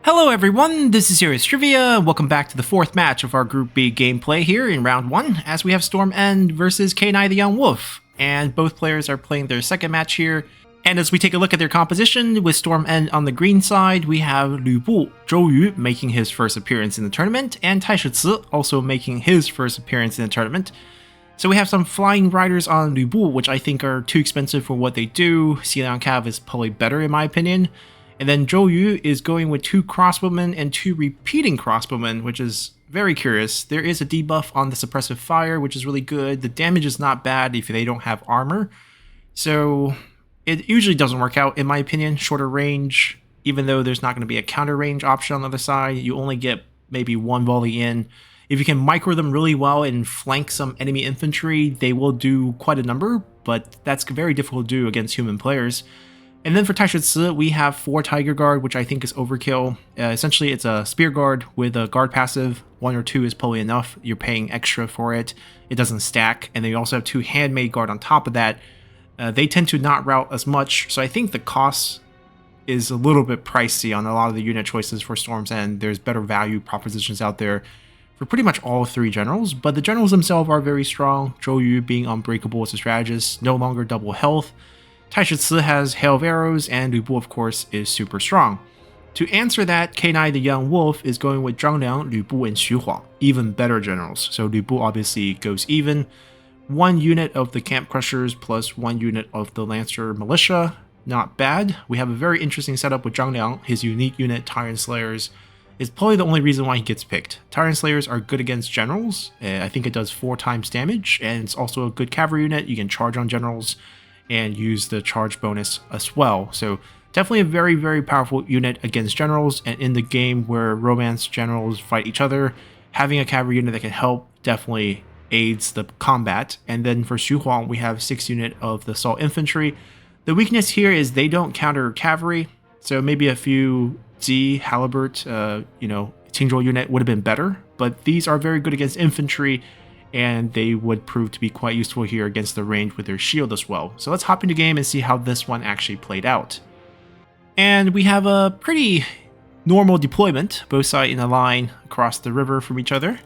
Hello everyone, this is Serious Trivia. Welcome back to the fourth match of our Group B gameplay here in round 1, as we have Storm End versus Kenai the Young Wolf. And both players are playing their second match here. And as we take a look at their composition, with Storm End on the green side, we have Lü Bu, Zhou Yu making his first appearance in the tournament, and Tai Shici also making his first appearance in the tournament. So we have some flying riders on Lü Bu, which I think are too expensive for what they do. Xiliang Cav is probably better in my opinion. And then Zhou Yu is going with 2 crossbowmen and 2 repeating crossbowmen, which is very curious. There is a debuff on the suppressive fire, which is really good. The damage is not bad if they don't have armor. So it usually doesn't work out, in my opinion. Shorter range, even though there's not going to be a counter range option on the other side, you only get maybe 1 volley in. If you can micro them really well and flank some enemy infantry, they will do quite a number, but that's very difficult to do against human players. And then for Tai Shici, we have 4 Tiger Guard, which I think is overkill. Essentially, it's a Spear Guard with a Guard passive. 1 or 2 is probably enough. You're paying extra for it. It doesn't stack. And then you also have 2 Handmade Guard on top of that. They tend to not route as much, so I think the cost is a little bit pricey on a lot of the unit choices for Storm's End. There's better value propositions out there for pretty much all 3 generals, but the generals themselves are very strong. Zhou Yu being unbreakable as a strategist, no longer double health. Tai Shici has Hail of Arrows, and Lü Bu, of course, is super strong. To answer that, Kenai the Young Wolf is going with Zhang Liang, Lü Bu, and Xu Huang, even better generals. So Lü Bu obviously goes even. 1 unit of the Camp Crushers plus 1 unit of the Lancer Militia, not bad. We have a very interesting setup with Zhang Liang. His unique unit, Tyrant Slayers, is probably the only reason why he gets picked. Tyrant Slayers are good against generals. I think it does 4 times damage, and it's also a good cavalry unit. You can charge on generals and use the charge bonus as well. So definitely a very, very powerful unit against generals, and in the game where romance generals fight each other, having a cavalry unit that can help definitely aids the combat. And then for Xu Huang, we have 6 unit of the assault infantry. The weakness here is they don't counter cavalry, so maybe a few Z, Halibut, Qingzhou unit would have been better, but these are very good against infantry, and they would prove to be quite useful here against the range with their shield as well. So let's hop into game and see how this one actually played out. And we have a pretty normal deployment, both sides in a line across the river from each other.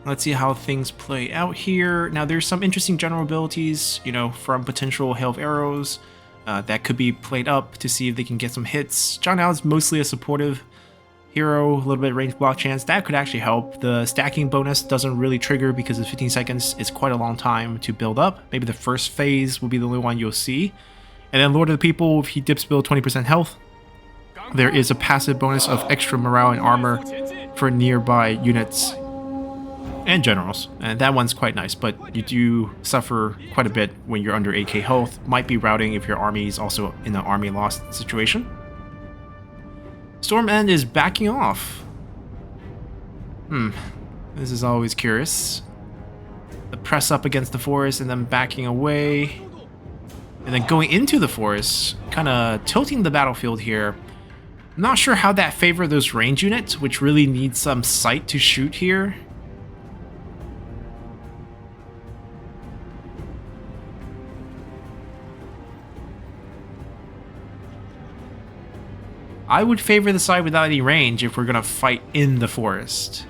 Let's see how things play out here. Now there's some interesting general abilities, from potential Hail of Arrows that could be played up to see if they can get some hits. Zhang Liao is mostly a supportive hero, a little bit of range block chance. That could actually help. The stacking bonus doesn't really trigger because of 15 seconds. It's quite a long time to build up. Maybe the first phase will be the only one you'll see. And then Lord of the People, if he dips below 20% health, there is a passive bonus of extra morale and armor for nearby units and generals. And that one's quite nice, but you do suffer quite a bit when you're under 8k health. Might be routing if your army is also in an army lost situation. Storm End is backing off. This is always curious. The press up against the forest and then backing away. And then going into the forest, kind of tilting the battlefield here. I'm not sure how that favors those range units, which really need some sight to shoot here. I would favor the side without any range if we're going to fight in the forest.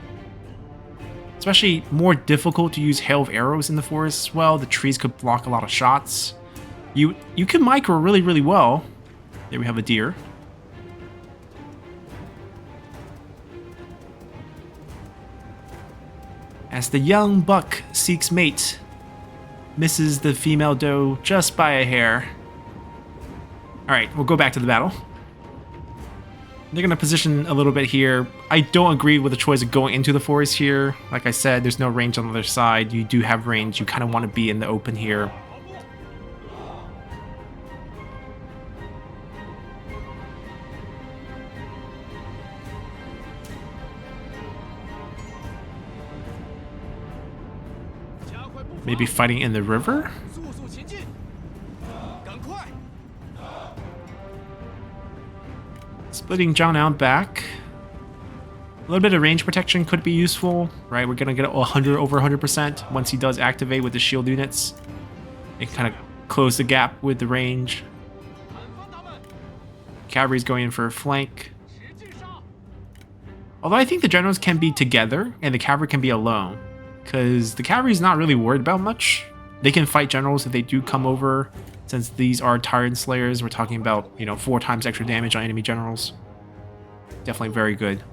Especially more difficult to use Hail of Arrows in the forest as well. The trees could block a lot of shots. You can micro really, really well. There we have a deer. As the young buck seeks mate, misses the female doe just by a hair. Alright, we'll go back to the battle. They're going to position a little bit here. I don't agree with the choice of going into the forest here. Like I said, there's no range on the other side. You do have range. You kind of want to be in the open here. Maybe fighting in the river? Splitting Zhang Liang back. A little bit of range protection could be useful, right? We're gonna get over 100% once he does activate with the shield units. It kind of close the gap with the range. Cavalry's going in for a flank. Although I think the generals can be together and the cavalry can be alone. Because the cavalry is not really worried about much. They can fight generals if they do come over. Since these are Tyrant Slayers, we're talking about, 4 times extra damage on enemy generals. Definitely very good.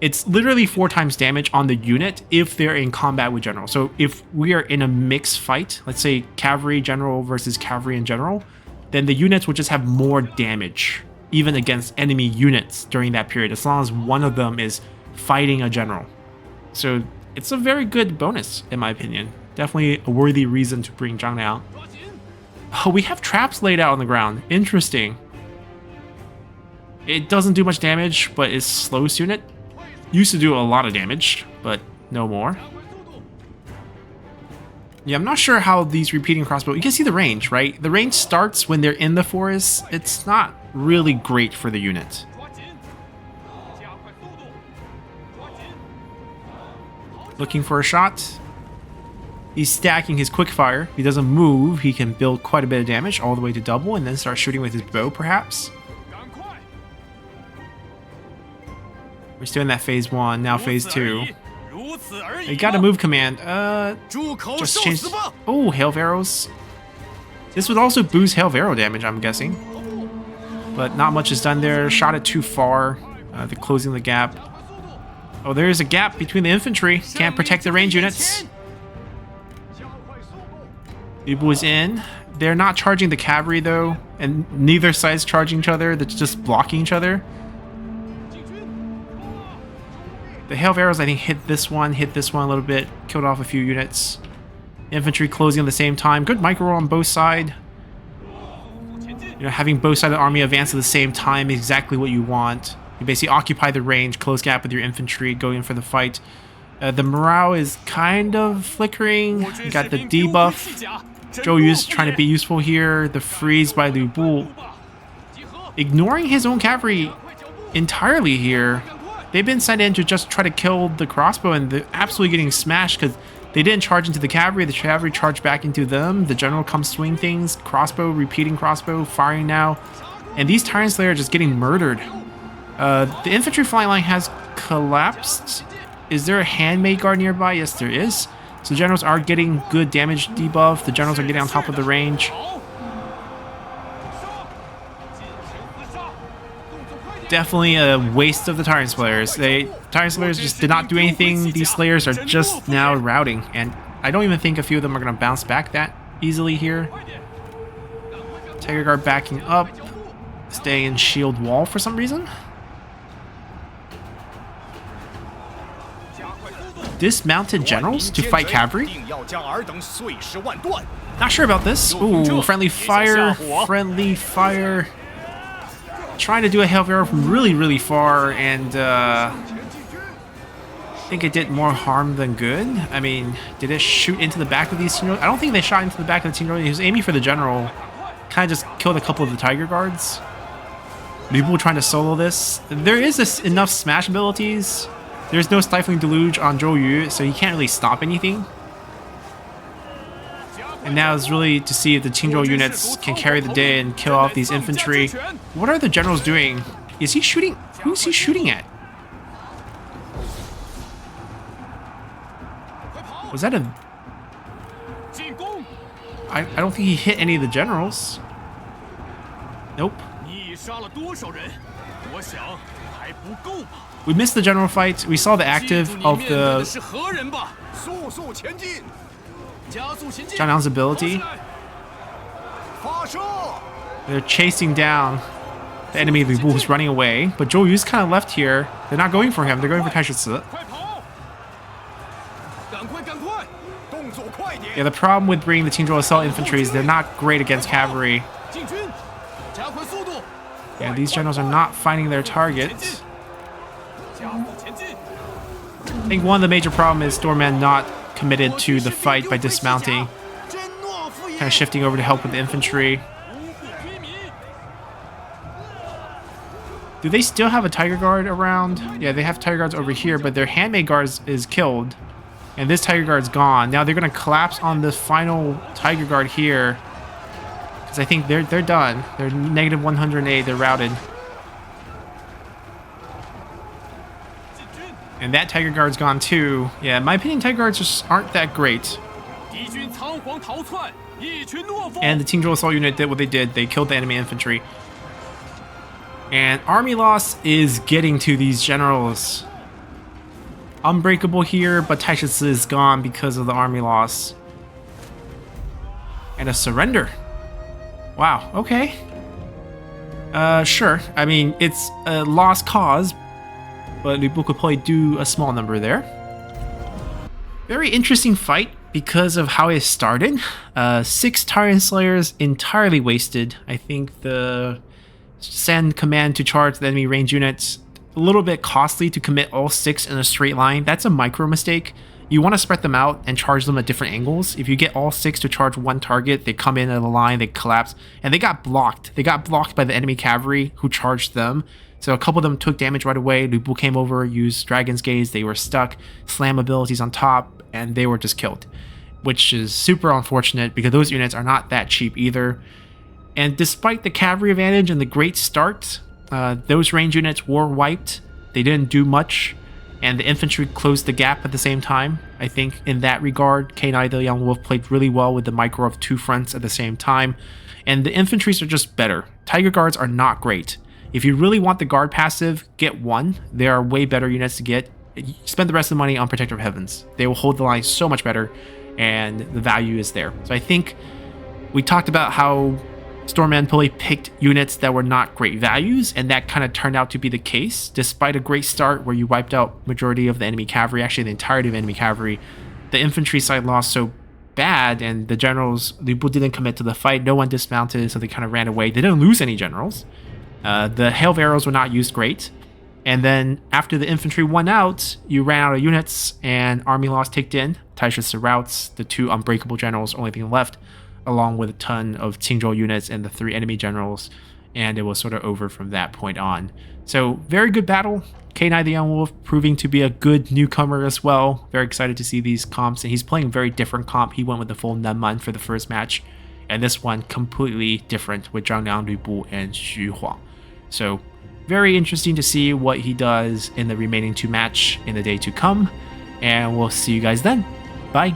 It's literally 4 times damage on the unit if they're in combat with general. So if we are in a mixed fight, let's say cavalry general versus cavalry and general, then the units will just have more damage, even against enemy units during that period, as long as one of them is fighting a general. So it's a very good bonus, in my opinion. Definitely a worthy reason to bring Zhang out. Oh, we have traps laid out on the ground. Interesting. It doesn't do much damage, but it slows unit. Used to do a lot of damage, but no more. Yeah, I'm not sure how these repeating crossbow... You can see the range, right? The range starts when they're in the forest. It's not really great for the unit. Looking for a shot. He's stacking his quickfire. If he doesn't move, he can build quite a bit of damage all the way to double and then start shooting with his bow, perhaps. We're still in that phase 1, now phase 2. You gotta move command. Just change. Oh, Hail of Arrows. This would also boost Hail of Arrow damage, I'm guessing. But not much is done there. Shot it too far. They're closing the gap. Oh, there is a gap between the infantry. Can't protect the range units. Ibu is in. They're not charging the cavalry though, and neither side's charging each other. They're just blocking each other. The Hail of Arrows, I think, hit this one a little bit, killed off a few units. Infantry closing at the same time. Good micro roll on both sides. Having both sides of the army advance at the same time is exactly what you want. You basically occupy the range, close gap with your infantry, go in for the fight. The morale is kind of flickering. You got the debuff. Zhou Yu's trying to be useful here. The freeze by Lu Bu. Ignoring his own cavalry entirely here. They've been sent in to just try to kill the crossbow, and they're absolutely getting smashed because they didn't charge into the cavalry. The cavalry charged back into them. The general comes swing things. Crossbow, repeating crossbow, firing now. And these Tyrant Slayer are just getting murdered. The infantry flying line has collapsed. Is there a handmade guard nearby? Yes, there is. So the generals are getting good damage debuff. The generals are getting on top of the range. Definitely a waste of the Tyrant Slayers. Tyrant Slayers just did not do anything. These Slayers are just now routing. And I don't even think a few of them are going to bounce back that easily here. Tiger Guard backing up. Staying in shield wall for some reason. Dismounted generals to fight cavalry? Not sure about this. Ooh, friendly fire. Friendly fire. Trying to do a Hail of Arrow from really, really far, and I think it did more harm than good. I mean, did it shoot into the back of these Tinro? I don't think they shot into the back of the Tinro. He was aiming for the general. Kind of just killed a couple of the Tiger Guards. People trying to solo this. There is enough smash abilities. There's no Stifling Deluge on Zhou Yu, so he can't really stop anything. And now it's really to see if the Qingzhou units can carry the day and kill off these infantry. What are the generals doing? Is he shooting? Who is he shooting at? Was that a... I don't think he hit any of the generals. Nope. We missed the general fight. We saw the active of the... Zhang Liang's ability. They're chasing down the enemy Lu Bu who's running away, but Zhou Yu's kind of left here. They're not going for him, they're going for Tai Shi. Yeah, the problem with bringing the Qingzhou Assault Infantry is they're not great against cavalry. Yeah, these generals are not finding their target. I think one of the major problems is Doorman not committed to the fight by dismounting, kind of shifting over to help with the infantry. Do they still have a Tiger Guard around? Yeah, they have Tiger Guards over here, but their handmade guard is killed, and this Tiger Guard's gone. Now they're going to collapse on the final Tiger Guard here, because I think they're done. They're negative 108. They're routed. And that Tiger Guard's gone too. Yeah, in my opinion, Tiger Guards just aren't that great. And the Qingzhou Assault Unit did what they did. They killed the enemy infantry. And army loss is getting to these generals. Unbreakable here, but Taishi is gone because of the army loss. And a surrender. Wow, okay. Sure. I mean, it's a lost cause, but Lu Bu could probably do a small number there. Very interesting fight because of how it started. 6 Tyrant Slayers entirely wasted. I think the send command to charge the enemy range units, a little bit costly to commit all 6 in a straight line. That's a micro mistake. You want to spread them out and charge them at different angles. If you get all 6 to charge one target, they come in a line, they collapse, and they got blocked. They got blocked by the enemy cavalry who charged them. So a couple of them took damage right away. Lu Bu came over, used Dragon's Gaze, they were stuck, slam abilities on top, and they were just killed. Which is super unfortunate because those units are not that cheap either. And despite the cavalry advantage and the great start, those range units were wiped. They didn't do much. And the infantry closed the gap at the same time. I think in that regard, K9 the Young Wolf played really well with the micro of 2 fronts at the same time. And the infantries are just better. Tiger Guards are not great. If you really want the guard passive, get 1. There are way better units to get. Spend the rest of the money on Protector of Heavens. They will hold the line so much better, and the value is there. So I think we talked about how Storm and Pili picked units that were not great values, and that kind of turned out to be the case. Despite a great start where you wiped out majority of the enemy cavalry, actually the entirety of enemy cavalry, the infantry side lost so bad, and the generals, Lu Bu didn't commit to the fight. No one dismounted, so they kind of ran away. They didn't lose any generals. The hail of arrows were not used great. And then after the infantry won out, you ran out of units, and army loss ticked in. Taisha routes, the 2 unbreakable generals, only thing left, along with a ton of Qingzhou units and the 3 enemy generals, and it was sort of over from that point on. So very good battle. K9 the Young Wolf proving to be a good newcomer as well. Very excited to see these comps, and he's playing very different comp. He went with the full Nenman for the first match, and this one completely different with Zhang Liang, Lu Bu, and Xu Huang. So very interesting to see what he does in the remaining 2 match in the day to come, and we'll see you guys then. Bye.